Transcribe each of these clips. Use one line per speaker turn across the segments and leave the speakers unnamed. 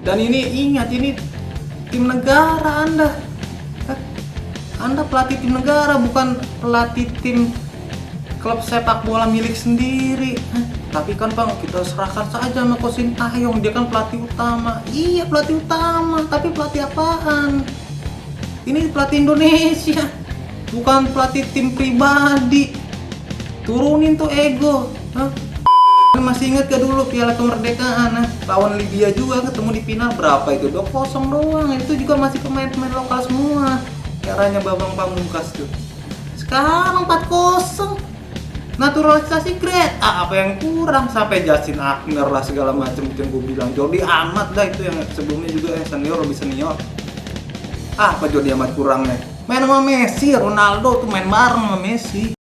Dan ini ingat, ini tim negara Anda. Anda pelatih tim negara, bukan pelatih tim klub sepak bola milik sendiri. Tapi kan Bang, kita serahkan saja sama Coach Sintayong, dia kan pelatih utama. Iya, pelatih utama, tapi pelatih apaan? Ini pelatih Indonesia, bukan pelatih tim pribadi. Turunin tuh ego. Masih ingat gak dulu Piala Kemerdekaan lawan Libya juga ketemu di final, berapa itu? 2-0 doang. Itu juga masih pemain-pemain lokal semua. Caranya Babang Pamungkas tuh. Sekarang 4-0. Naturalisasi grade apa yang kurang? Sampai Justin Agner lah segala macam itu yang gue bilang. Jordi Amat dah itu yang sebelumnya juga yang senior, lebih senior. Apa Jordi Amat kurangnya? Main sama Messi, Ronaldo tuh main bareng sama Messi.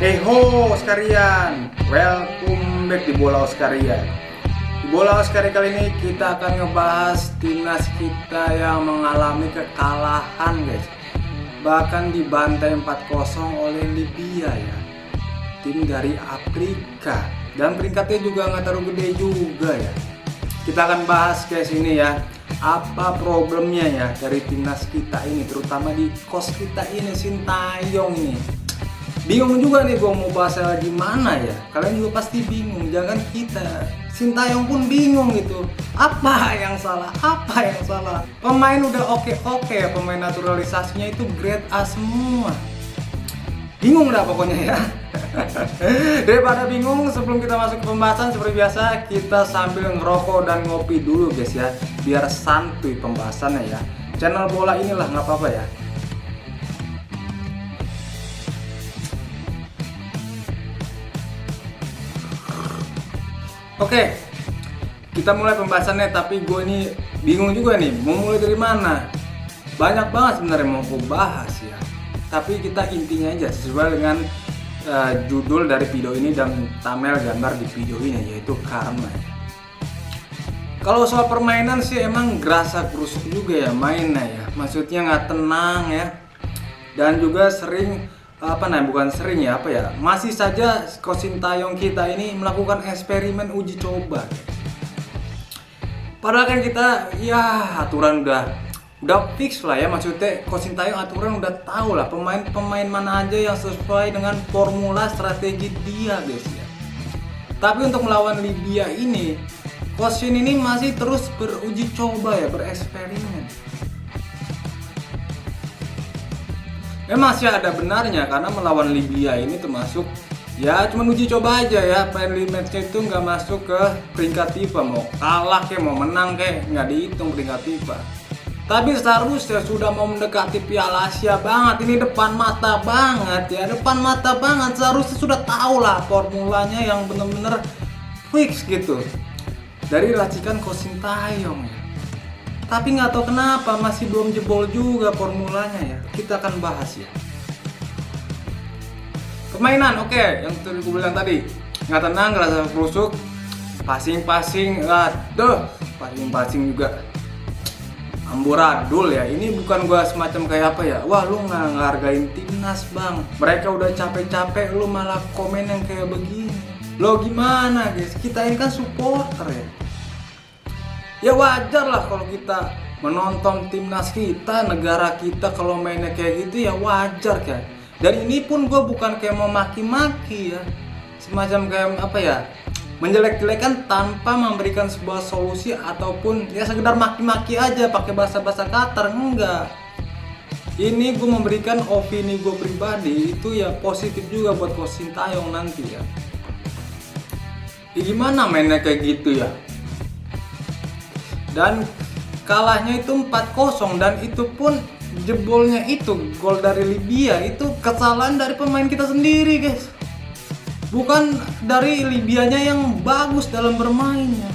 Hey ho sekalian, welcome back di Bola Oscaria. Di Bola Oscaria kali ini kita akan ngebahas timnas kita yang mengalami kekalahan guys. Bahkan dibantai 4-0 oleh Libya ya. Tim dari Afrika. Dan peringkatnya juga nggak terlalu gede juga ya. Kita akan bahas guys ini ya, apa problemnya ya dari timnas kita ini, terutama di coach kita ini, Sintayong ini. Bingung juga nih gue mau bahasnya gimana ya. Kalian juga pasti bingung, jangan kita, Sintayong pun bingung gitu. Apa yang salah? Apa yang salah? Pemain udah oke, pemain naturalisasinya itu grade A semua. Bingung dah pokoknya ya. Daripada bingung, sebelum kita masuk ke pembahasan seperti biasa, kita sambil ngerokok dan ngopi dulu guys ya, biar santuy pembahasannya ya. Channel bola inilah, nggak apa-apa ya. Oke, kita mulai pembahasannya, tapi gue ini bingung juga nih, mau mulai dari mana? Banyak banget sebenarnya mau gue bahas ya. Tapi kita intinya aja sesuai dengan judul dari video ini dan thumbnail gambar di video ini, yaitu karma. Kalau soal permainan sih emang gerasa gerusuk juga ya mainnya ya. Maksudnya nggak tenang ya. Dan juga sering masih saja Coach Sintayong kita ini melakukan eksperimen uji coba. Padahal kan kita ya aturan udah fix lah ya, maksudnya Coach Sintayong aturan udah tahu lah pemain mana aja yang sesuai dengan formula strategi dia guys ya. Tapi untuk melawan Libya ini, Coach Shin ini masih terus beruji coba ya, bereksperimen. Memang sih ada benarnya, karena melawan Libya ini termasuk ya cuma uji coba aja ya. Friendly match-nya itu nggak masuk ke peringkat FIFA, mau kalah kayak mau menang kayak nggak dihitung peringkat FIFA. Tapi seharusnya sudah mau mendekati Piala Asia banget, ini depan mata banget ya, seharusnya sudah tahu lah formulanya yang bener-bener fix gitu dari racikan Coach Sintayong ya. Tapi nggak tahu kenapa masih belum jebol juga formulanya ya. Kita akan bahas ya. Permainan oke, yang tadi gue bilang tadi nggak tenang, ngerasa rusuk, passing, passing juga amburadul ya. Ini bukan gue semacam kayak apa ya, wah lu nggak ngehargain timnas bang, mereka udah capek-capek lu malah komen yang kayak begini. Lo gimana guys, kita ini kan supporter ya. Ya wajar lah kalau kita menonton timnas kita, negara kita kalau mainnya kayak gitu ya wajar kan. Dan ini pun gue bukan kayak mau maki-maki ya, semacam kayak apa ya, menjelek-jelekan tanpa memberikan sebuah solusi ataupun ya sekedar maki-maki aja pakai bahasa-bahasa kasar, enggak. Ini gue memberikan opini gue pribadi, itu ya positif juga buat Coach Sintayong nanti ya. Ya gimana mainnya kayak gitu ya. Dan kalahnya itu 4-0, dan itu pun jebolnya itu gol dari Libya itu kesalahan dari pemain kita sendiri guys. Bukan dari Libyanya yang bagus dalam bermainnya.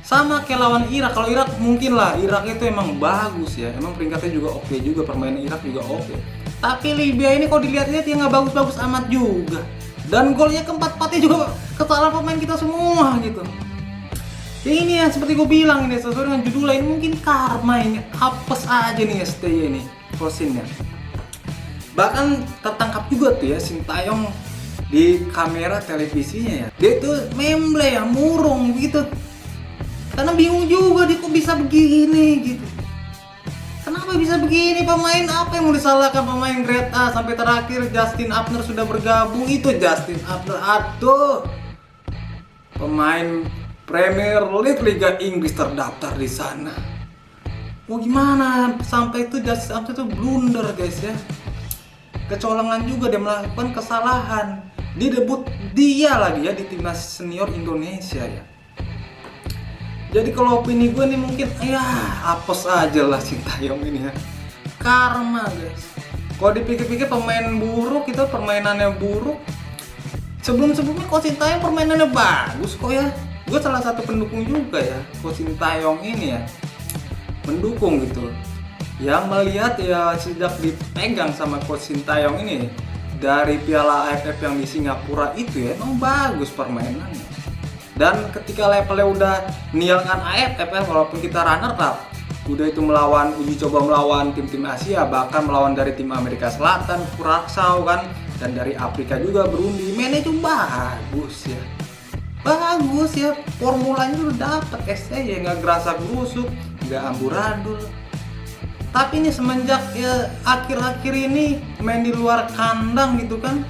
Sama kayak lawan Irak. Kalau Irak mungkin lah, Irak itu emang bagus ya, emang peringkatnya juga oke juga, permainan Irak juga oke. Tapi Libya ini kalau dilihat-lihat ya nggak bagus-bagus amat juga. Dan golnya keempat-empatnya juga kesalahan pemain kita semua gitu. Ya ini yang seperti gue bilang ini, sesuai dengan judulnya ini mungkin karma ini, apes aja nih STY ini, Coach Shin ya. Bahkan tertangkap juga tuh ya Sintayong di kamera televisinya ya, dia tuh memble ya, murung gitu. Karena bingung juga dia kok bisa begini gitu. Kenapa bisa begini? Pemain apa yang mau disalahkan? Pemain grade A sampai terakhir Justin Upner sudah bergabung. Itu Justin Upner, aduh, pemain Premier League Liga Inggris terdaftar di sana. Mau gimana? Sampai itu Justin Upner itu blunder guys ya. Kecolongan juga, dia melakukan kesalahan. Di debut dia lagi ya di timnas senior Indonesia ya. Jadi kalau opini gue nih mungkin ya apes aja lah Sintayong ini ya. Karma guys. Kalau dipikir-pikir pemain buruk itu permainannya buruk. Sebelum-sebelumnya Coach Sintayong permainannya bagus kok ya. Gue salah satu pendukung juga ya Coach Sintayong ini ya. Mendukung gitu. Yang melihat ya sejak dipegang sama Coach Sintayong ini dari Piala AFF yang di Singapura itu ya emang bagus permainannya. Dan ketika levelnya udah meninggalkan AFF ya, walaupun kita runner up, udah itu uji coba melawan tim-tim Asia, bahkan melawan dari tim Amerika Selatan, Kuraksao kan, dan dari Afrika juga Burundi, mainnya itu bagus ya, formulanya udah dapet ya, nggak gerasa gerusuk, nggak amburadul. Tapi ini semenjak ya akhir-akhir ini main di luar kandang gitu kan,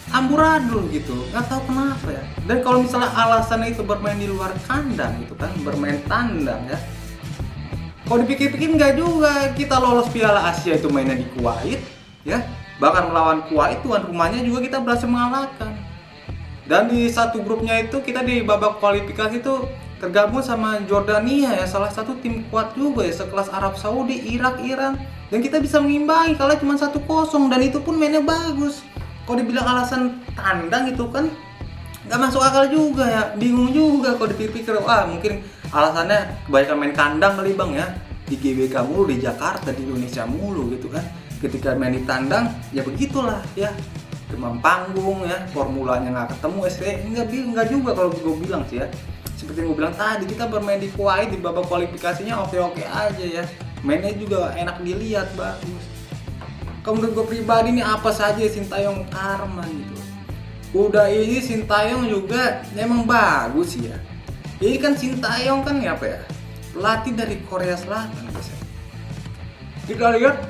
amburadul gitu, nggak tahu kenapa ya. Dan kalau misalnya alasannya itu bermain di luar kandang gitu kan, bermain tandang ya, kalau dipikir-pikir nggak juga. Kita lolos Piala Asia itu mainnya di Kuwait ya, bahkan melawan Kuwait tuan rumahnya juga kita berhasil mengalahkan. Dan di satu grupnya itu kita di babak kualifikasi itu tergabung sama Jordania ya, salah satu tim kuat juga ya, sekelas Arab Saudi, Irak, Iran, dan kita bisa mengimbangi kalah cuma 1-0 dan itu pun mainnya bagus. Kalau dibilang alasan tandang itu kan nggak masuk akal juga ya, bingung juga kalau dipikir-pikir. Mungkin alasannya kebanyakan main kandang kali bang ya, di GBK mulu, di Jakarta, di Indonesia mulu gitu kan. Ketika main di tandang ya begitulah ya, demam panggung ya, formulanya nggak ketemu. Enggak juga kalau gue bilang sih ya. Seperti yang gue bilang tadi, kita bermain di Kuwait di babak kualifikasinya oke-oke aja ya, mainnya juga enak dilihat, bagus. Kalau menurut gue pribadi nih apa saja Sintayong karma gitu. Udah ini Sintayong juga emang bagus ya. Ini kan Sintayong kan ya apa ya, pelatih dari Korea Selatan guys. Kita lihat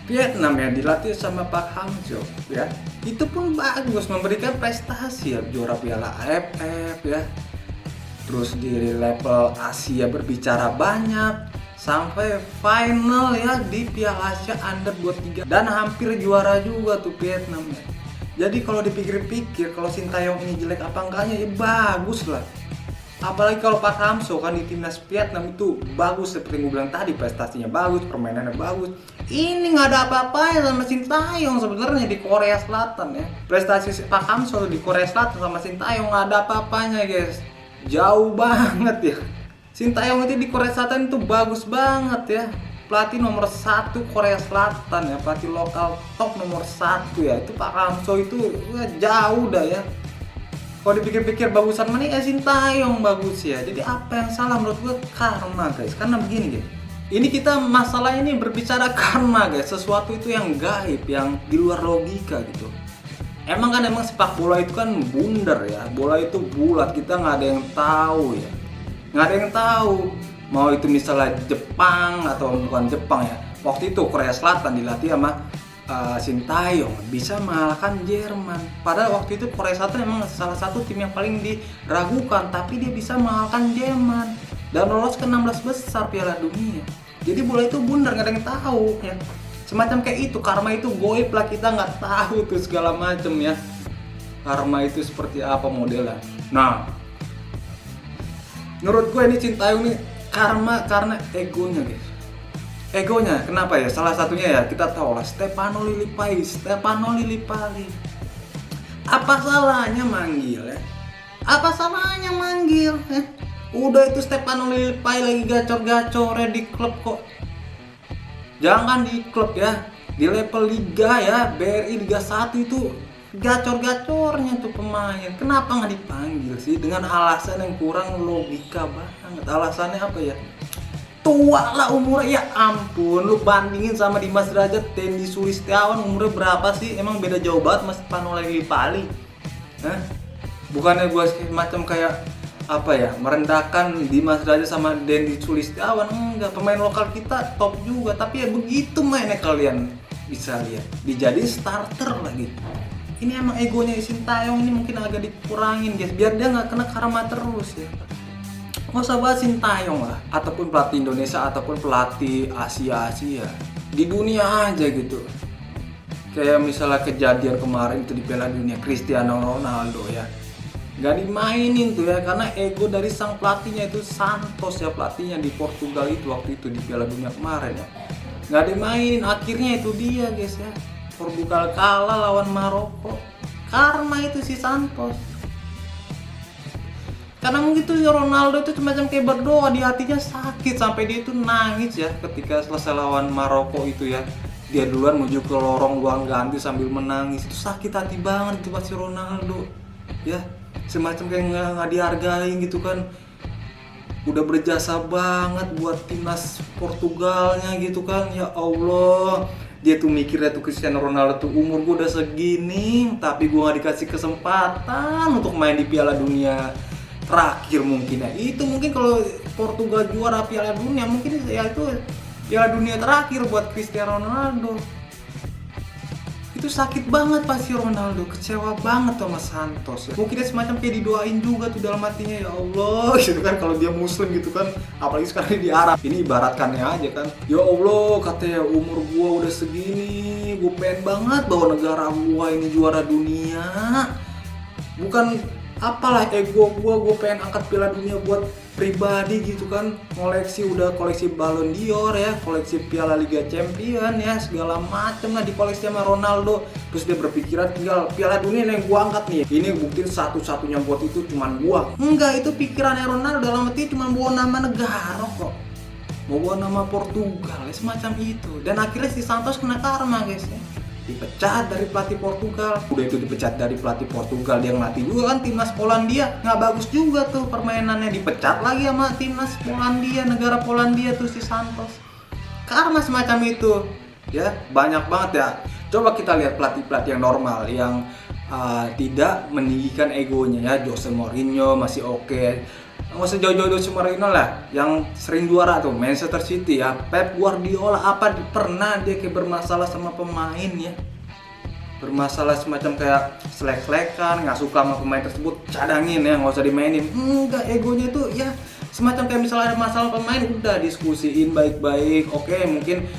Vietnam ya, dilatih sama Park Hang-seo ya. Itu pun bagus, memberikan prestasi ya, juara Piala AFF ya. Terus di level Asia berbicara banyak, sampai final ya di Piala Asia Under 23 dan hampir juara juga tuh Vietnam ya. Jadi kalau dipikir-pikir kalau Sintayong ini jelek apa enggaknya ya bagus lah. Apalagi kalau Park Hang-seo kan di timnas Vietnam itu bagus, seperti yang gue bilang tadi, prestasinya bagus, permainannya bagus. Ini nggak ada apa-apanya sama Sintayong sebenarnya di Korea Selatan ya. Prestasi Park Hang-seo di Korea Selatan sama Sintayong nggak ada apa-apanya guys, jauh banget ya. Sintayong itu di Korea Selatan itu bagus banget ya, pelatih nomor 1 Korea Selatan ya, pelatih lokal top nomor 1 ya. Itu Park Hang-seo itu jauh dah ya. Kalau dipikir-pikir bagusan mana ya Sintayong bagus ya. Jadi apa yang salah menurut gue? Karma guys. Karena begini guys, ini kita masalah ini berbicara karma guys, sesuatu itu yang gaib, yang di luar logika gitu. Emang sepak bola itu kan bundar ya, bola itu bulat, kita nggak ada yang tahu ya. Nggak ada yang tahu mau itu misalnya Jepang atau bukan Jepang ya. Waktu itu Korea Selatan dilatih sama Sintayong bisa mengalahkan Jerman. Padahal waktu itu Korea Selatan memang salah satu tim yang paling diragukan, tapi dia bisa mengalahkan Jerman dan lolos ke 16 besar Piala Dunia. Jadi bola itu bundar, nggak ada yang tahu ya. Semacam kayak itu, karma itu goib lah, kita nggak tahu tuh segala macam ya. Karma itu seperti apa modelnya. Nah, menurut gue ini Sintayong nih karma karena egonya guys. Egonya, kenapa ya? Salah satunya ya kita tahu lah, Stefano Lillipali. Apa salahnya manggil ya? Apa salahnya manggil? Udah itu Stefano Lillipali lagi gacor-gacornya di klub kok. Jangan di klub ya, di level liga ya, BRI Liga 1 itu gacor-gacornya tuh pemain. Kenapa nggak dipanggil sih? Dengan alasan yang kurang logika banget. Alasannya apa ya? tua lah umurnya. Ya ampun, lu bandingin sama Dimas Derajat, Dendi Sulistiawan umurnya berapa sih? Emang beda jauh banget Mas Stefano Lillipali. Hah? Bukannya gue semacam kayak apa ya, merendahkan Dimas Derajat sama Dendi Sulistiawan, enggak. Pemain lokal kita top juga, tapi ya begitu mainnya kalian bisa lihat, dijadiin starter lagi. Ini emang egonya Sintayong ini mungkin agak dikurangin guys, biar dia nggak kena karma terus ya. Nggak usah bahas Sintayong lah, ataupun pelatih Indonesia ataupun pelatih Asia di dunia aja gitu. Kayak misalnya kejadian kemarin itu di Piala Dunia, Cristiano Ronaldo ya, nggak dimainin tuh ya, karena ego dari sang pelatihnya itu Santos ya, pelatihnya di Portugal itu waktu itu di Piala Dunia kemarin ya, nggak dimainin. Akhirnya itu dia guys ya, Portugal kalah lawan Maroko. Karma itu si Santos. Karena mungkin tuh Ronaldo itu semacam kayak berdoa, di hatinya sakit sampai dia itu nangis ya ketika selesai lawan Maroko itu ya. Dia duluan menuju ke lorong ruang ganti sambil menangis. Itu sakit hati banget itu pasti Ronaldo. Ya, semacam kayak nggak dihargain gitu kan. Udah berjasa banget buat timnas Portugalnya gitu kan. Ya Allah, dia tuh mikirnya tuh Cristiano Ronaldo tuh umur gue udah segini, tapi gue gak dikasih kesempatan untuk main di Piala Dunia terakhir mungkin ya. Itu mungkin kalau Portugal juara Piala Dunia mungkin ya itu Piala Dunia terakhir buat Cristiano Ronaldo. Itu sakit banget pasti Ronaldo, kecewa banget sama Santos ya. Mungkin dia semacam kayak didoain juga tuh dalam hatinya, ya Allah gitu kan, kalau dia muslim gitu kan, apalagi sekarang di Arab. Ini ibaratkannya aja kan, ya Allah katanya umur gua udah segini, gua pengen banget bawa negara gua ini juara dunia. Bukan apalah ego gua pengen angkat Piala Dunia buat pribadi gitu kan, koleksi Ballon d'Or ya, koleksi Piala Liga Champion ya, segala macem lah dikoleksi sama Ronaldo. Terus dia berpikiran tinggal Piala Dunia yang gua angkat nih, ini buktiin satu-satunya buat itu cuman gua. Enggak, itu pikirannya Ronaldo, dalam arti cuma bawa nama negara kok, mau bawa nama Portugal ya, semacam itu. Dan akhirnya si Santos kena karma guys ya, dipecat dari pelatih Portugal. Udah itu dipecat dari pelatih Portugal, dia ngelatih juga kan timnas Polandia, nggak bagus juga tuh permainannya, dipecat lagi sama timnas Polandia, negara Polandia tuh si Santos. Karena semacam itu ya, banyak banget ya. Coba kita lihat pelatih-pelatih yang normal, yang tidak meninggikan egonya ya. Jose Mourinho masih oke. Nggak usah jauh-jauh Jose Mourinho lah, yang sering juara tuh Manchester City ya. Pep Guardiola, apa pernah dia kayak bermasalah sama pemain ya, bermasalah semacam kayak selek-selekan, nggak suka sama pemain tersebut, cadangin ya, nggak usah dimainin. Enggak, egonya tuh ya semacam kayak misalnya ada masalah pemain, udah diskusiin baik-baik. Oke, mungkin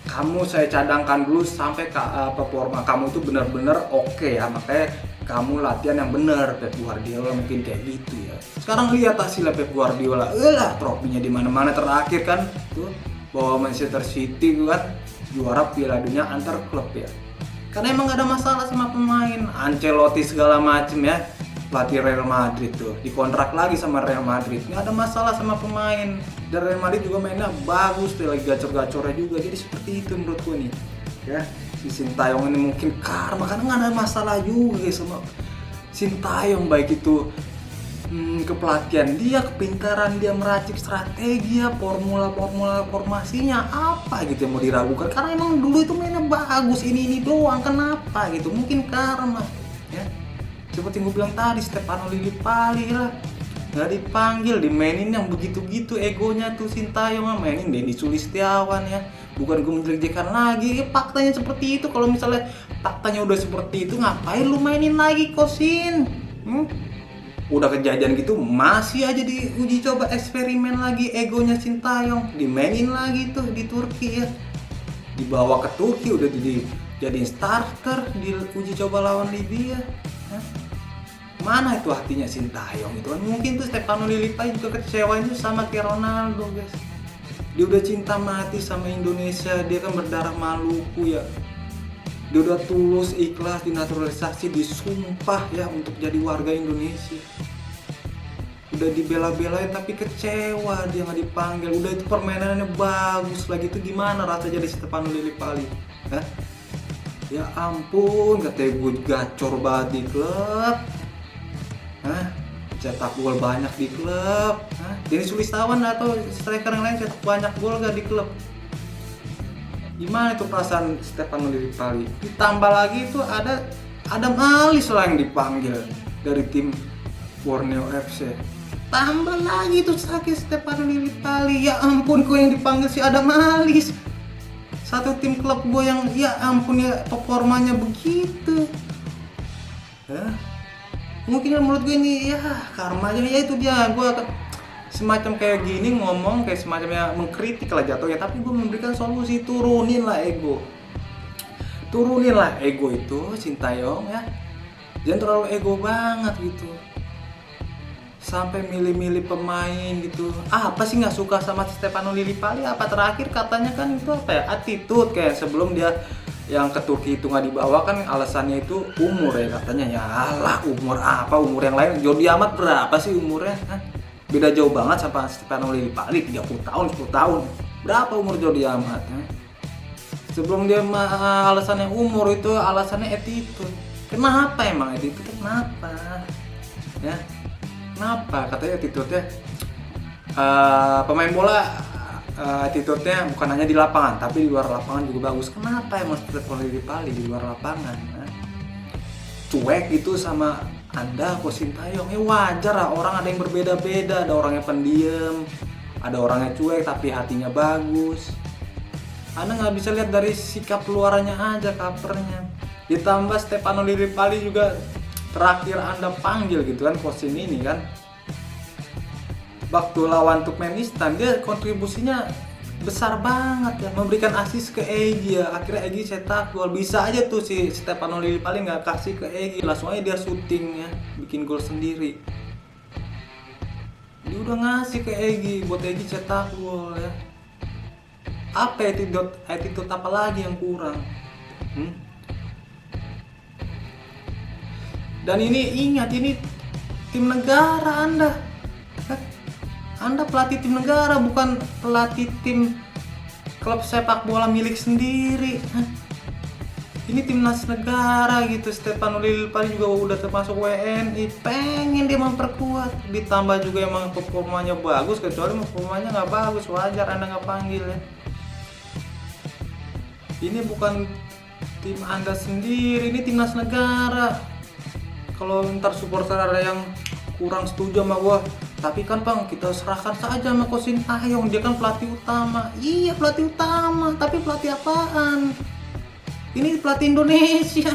kamu saya cadangkan dulu sampai performa kamu itu benar-benar oke ya, makanya kamu latihan yang benar. Pep Guardiola mungkin kayak gitu ya. Sekarang lihat hasilnya Pep Guardiola, trofinya di mana-mana. Terakhir kan tuh bawa Manchester City kan juara Piala Dunia antar klub ya. Karena emang gak ada masalah sama pemain. Ancelotti segala macem ya, pelatih Real Madrid tuh dikontrak lagi sama Real Madrid, nggak ada masalah sama pemain. Dan Real Madrid juga mainnya bagus tuh, lagi gacor-gacornya juga. Jadi seperti itu menurut gue nih ya. Si Sintayong ini mungkin karma, karena nggak ada masalah juga guys sama Sintayong, baik itu kepelatihan dia, kepintaran dia meracik strategi ya, formula formasinya apa gitu yang mau diragukan, karena emang dulu itu mainnya bagus, ini doang. Kenapa gitu? Mungkin karma ya. Seperti gue bilang tadi, Stefano Lillipali lah nggak dipanggil, dimainin yang begitu-gitu egonya tuh Sintayong, mainin Dendi Sulistiawan ya. Bukan gue menjelek-jelekan lagi, faktanya seperti itu. Kalau misalnya faktanya udah seperti itu, ngapain lu mainin lagi Kosin? Udah kejadian gitu masih aja diuji coba, eksperimen lagi egonya Sintayong, dimainin lagi tuh di Turki ya, dibawa ke Turki udah dijadiin starter, diuji coba lawan Libya. Mana itu hatinya Sintayong itu kan? Mungkin tuh Stefano Lillipali juga kecewa itu sama kayak Ronaldo guys. Dia udah cinta mati sama Indonesia, dia kan berdarah Maluku ya. Dia udah tulus, ikhlas, dinaturalisasi, disumpah ya untuk jadi warga Indonesia. Udah dibela-belain tapi kecewa dia nggak dipanggil. Udah itu permainannya bagus lagi, itu gimana rasa jadi Stefano Lillipali? Hah? Ya ampun, katanya gue gacor banget di klub. Hah? cetak gol banyak di klub. Denny Sulistawan atau striker yang lain cetak banyak gol gak di klub? Gimana itu perasaan Stefano Lillipali? Ditambah lagi itu ada Adam Alis lah yang dipanggil dari tim Borneo FC. Tambah lagi itu sakit Stefano Lillipali. Ya ampun, kok yang dipanggil si Adam Alis. Satu tim klub gue yang ya ampun ya performanya begitu. Mungkin menurut gue ini ya karmanya ya itu dia. Gue semacam kayak gini ngomong kayak semacamnya mengkritik lah jatuhnya, tapi gue memberikan solusi. Turunin lah ego itu Sintayong ya, jangan terlalu ego banget gitu sampai milih-milih pemain gitu. Apa sih nggak suka sama Stefano Lillipali? Apa terakhir katanya kan itu apa ya, attitude, kayak sebelum dia yang ke Turki itu nggak dibawa kan alasannya itu umur ya katanya. Ya lah, umur apa, umur yang lain. Jordi Amat berapa sih umurnya? Beda jauh banget sama Stefano Lillipali, 30 tahun, 10 tahun. Berapa umur Jordi Amat? Sebelum dia alasannya umur, itu alasannya attitude. Kenapa emang attitude? Kenapa? Ya, kenapa? Katanya attitude-nya pemain bola attitude-nya bukan hanya di lapangan, tapi di luar lapangan juga bagus. Kenapa emang Stefano Lillipali di luar lapangan? Cuek itu sama Anda, Coach Sintayong. Wajar lah, orang ada yang berbeda-beda. Ada orang yang pendiam, ada orang yang cuek tapi hatinya bagus. Anda nggak bisa lihat dari sikap luarannya aja, covernya. Ditambah Stefano Lillipali juga terakhir Anda panggil gitu kan, posisi ini kan, waktu lawan Turkmenistan dia kontribusinya besar banget ya, memberikan assist ke Egy ya. Akhirnya Egy cetak gol. Bisa aja tuh si Stefano Lillipali nggak kasih ke Egy, langsung aja dia syuting ya, bikin gol sendiri. Dia udah ngasih ke Egy buat Egy cetak gol ya. Apa attitude apa lagi yang kurang? Dan ini ingat, ini tim negara Anda pelatih tim negara, bukan pelatih tim klub sepak bola milik sendiri. Ini timnas negara gitu. Stefano Lillipali juga udah termasuk WNI, pengen dia memperkuat. Ditambah juga emang performanya bagus, kecuali performanya nggak bagus, wajar Anda nggak panggil ya. Ini bukan tim Anda sendiri, ini timnas negara. Kalau ntar supporter ada yang kurang setuju sama gua, tapi kan Bang, kita serahkan saja sama Coach Sintayong, dia kan pelatih utama. Iya, pelatih utama, tapi pelatih apaan? Ini pelatih Indonesia,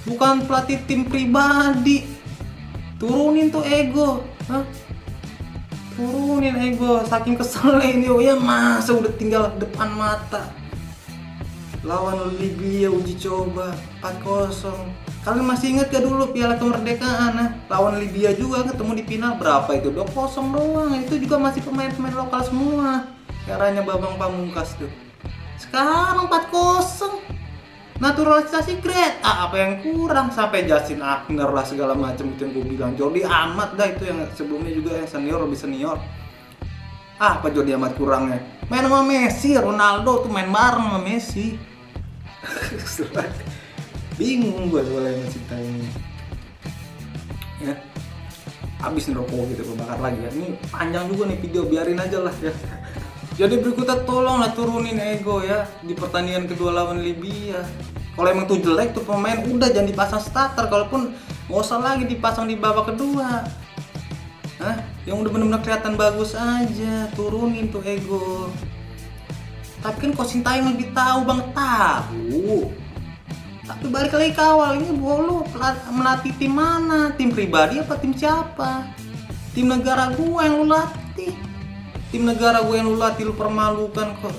bukan pelatih tim pribadi. Turunin tuh ego, turunin ego. Saking keselnya ini, ya masa udah tinggal depan mata. Lawan Libya uji coba 4-0. Kalian masih ingat gak dulu Piala Kemerdekaan? Lawan Libya juga ketemu di final, berapa itu? 2-0 doang. Itu juga masih pemain-pemain lokal semua. Caranya Bambang Pamungkas tuh. Sekarang 4-0. Naturalisasi grade. Apa yang kurang? Sampai Justin Agner lah segala macam itu yang gue bilang. Jordi Amat dah itu yang sebelumnya juga yang senior, lebih senior. Apa Jordi Amat kurangnya? Main sama Messi, Ronaldo tuh main bareng sama Messi. Bingung gue soalnya cerita ini ya. Habis nih rokok gitu, gue bakar lagi ya. Ini panjang juga nih video, biarin aja lah ya. Jadi berikutnya tolonglah turunin ego ya di pertandingan kedua lawan Libya. Kalau emang tuh jelek tuh pemain, udah jangan dipasang starter. Kalaupun nggak usah lagi dipasang di babak kedua. Yang udah benar-benar kelihatan bagus aja, turunin tuh ego. Tapi kan Coach Sintayong lebih tahu banget, tahu. Tapi balik lagi ke awal, ini lu melatih tim mana? Tim pribadi apa tim siapa? Tim negara gue yang lu latih. Tim negara gue yang lu latih, lu permalukan kok.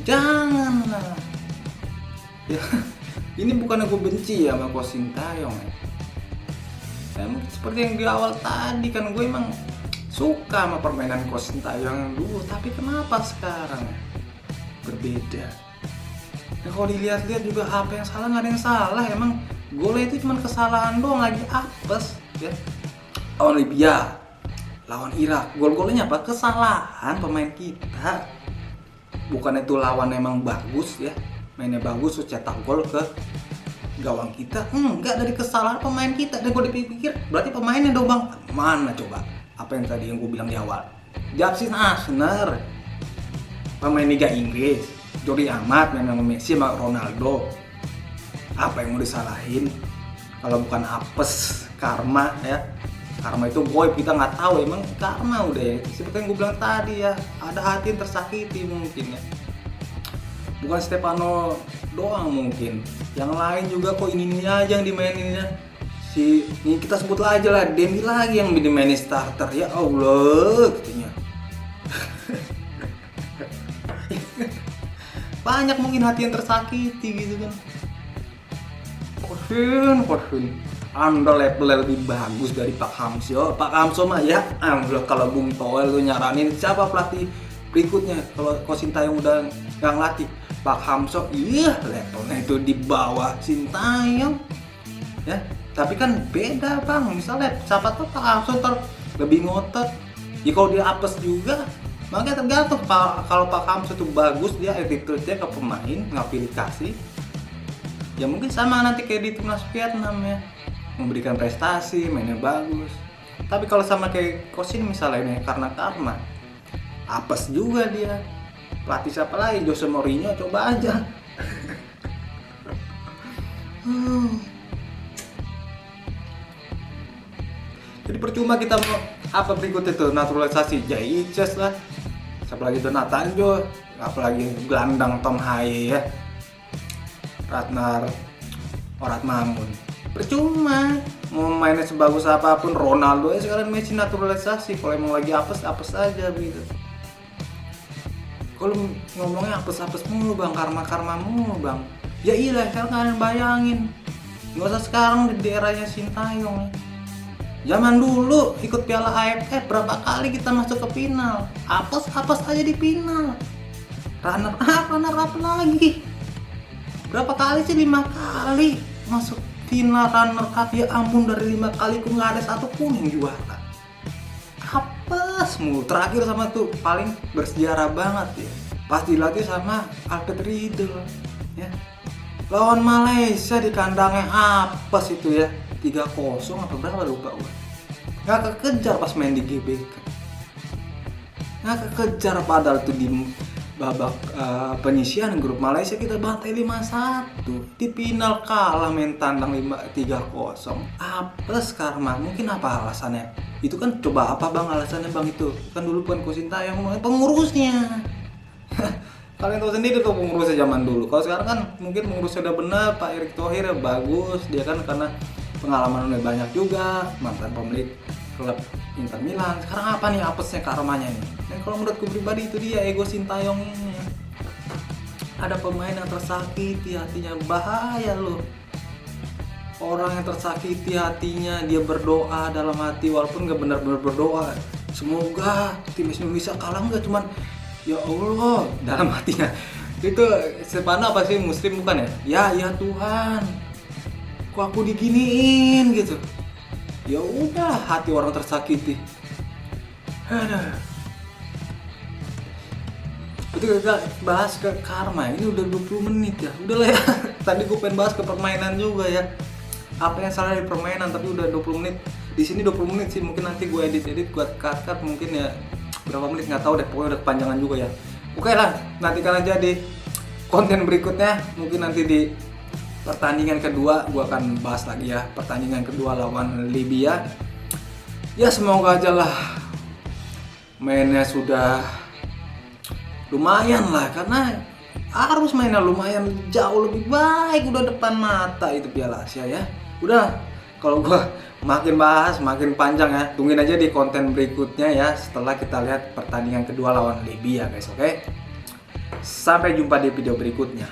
Janganlah. Ya, ini bukannya gue benci ya sama Coach Sintayong ya. Emang seperti yang di awal tadi kan, gue emang suka sama permainan Coach Sintayong dulu. Tapi kenapa sekarang berbeda? Nah, kalau dilihat-lihat juga apa yang salah, nggak ada yang salah. Emang golnya itu cuma kesalahan doang, lagi apes ya. Lawan Libya, lawan Irak, gol-golnya apa? Kesalahan pemain kita. Bukan itu lawan emang bagus ya, mainnya bagus, cetak gol ke gawang kita? Enggak, dari kesalahan pemain kita. Dan kalau dipikir berarti pemainnya dong bang. Mana coba? Apa yang tadi yang gue bilang di awal? Jackson Arsenal, pemain Liga Inggris, Jordi Amat, main sama Messi sama Ronaldo. Apa yang mau disalahin? Kalau bukan apes, karma ya. Karma itu goib, kita nggak tahu, emang karma udah ya. Seperti yang gue bilang tadi ya, ada hati yang tersakiti mungkin ya. Bukan Stefano doang mungkin, yang lain juga kok ini aja yang dimaininnya. Ini kita sebut aja lah, Demi lagi yang dimainin starter, ya Allah katanya. Banyak mungkin hati yang tersakiti gitu kan. Kosun Anda levelnya lebih bagus dari Pak Hamso. Pak Hamso mah ya kalau Bung Toel tuh nyaranin siapa pelatih berikutnya kalau Ko Sintayong udah nggak ngelatih. Pak Hamso levelnya itu di bawah Sintayong ya. Tapi kan beda bang, misalnya siapa tuh Pak Hamso lebih ngotot ya, kalau dia apes juga. Makanya tergantung, kalau Pak Hamso tuh bagus, dia attitude-nya ke pemain, ngaplikasi ya mungkin sama nanti kayak di timnas Vietnam ya, memberikan prestasi, mainnya bagus. Tapi kalau sama kayak Kosin misalnya ini karena karma, apes juga dia. Pelatih siapa lagi? Jose Mourinho, coba aja. Jadi percuma kita mau apa berikut itu naturalisasi Jaiches lah, siapa lagi itu Natanjo, apalagi gelandang Tom Haye ya, Ratnar Mamun. Percuma mau mainnya sebagus apapun Ronaldo ya, sekarang Messi naturalisasi. Kalau emang lagi apes aja begitu. Kalau ngomongnya apes mulu bang, karma mulu bang. Ya iya, sekarang kalian bayangin, nggak usah sekarang di eranya Sintayong ya. Zaman dulu ikut Piala AFF berapa kali kita masuk ke final, apes aja di final. Runner up lagi. Berapa kali sih? 5 kali masuk final runner up, ya ampun, dari 5 kali pun nggak ada satupun yang juara. Apes mulu. Terakhir sama tuh paling bersejarah banget ya, pas dilatih sama Alfred Riedel ya, lawan Malaysia di kandangnya apes itu ya, 3-0 apa berapa lupa gue. Nggak kekejar pas main di GBK, nggak kekejar, padahal tuh di babak penyisian grup Malaysia kita bantai 5-1, di final kalah main tandang 3-0. Apes karma. Mungkin apa alasannya? Itu kan coba apa bang alasannya bang? Itu kan dulu kan Ko Sintayong pengurusnya. Kalian tahu sendiri tuh pengurusnya zaman dulu. Kalau sekarang kan mungkin pengurusnya udah benar, Pak Erick Thohir ya bagus, dia kan karena pengalaman udah banyak juga, mantan pemilik klub Inter Milan. Sekarang apa nih apesnya karmanya nih? Dan kalau menurutku pribadi itu dia ego Sintayong ini. Ada pemain yang tersakiti hatinya, bahaya loh. Orang yang tersakiti hatinya, dia berdoa dalam hati walaupun nggak benar-benar berdoa, semoga tim Indonesia kalah, nggak cuman ya Allah dalam hatinya. Itu Stefano apa sih, Muslim bukan ya? Ya Tuhan, kok aku diginiin gitu. Ya udah, hati orang tersakiti. Itu kita bahas ke karma. Ini udah 20 menit ya. Udahlah ya. Tadi gue pengen bahas ke permainan juga ya. Apa yang salah di permainan, tapi udah 20 menit. Di sini 20 menit sih, mungkin nanti gue edit gue cut mungkin ya berapa menit nggak tahu deh, pokoknya udah kepanjangan juga ya. Oke lah, nantikan aja di konten berikutnya. Mungkin nanti di pertandingan kedua gue akan bahas lagi ya, pertandingan kedua lawan Libya. Ya semoga aja lah mainnya sudah lumayan lah, karena harus mainnya lumayan jauh lebih baik, udah depan mata itu Piala Asia ya. Udah, kalau gue makin bahas makin panjang ya, tungguin aja di konten berikutnya ya, setelah kita lihat pertandingan kedua lawan Libya guys. Oke, sampai jumpa di video berikutnya.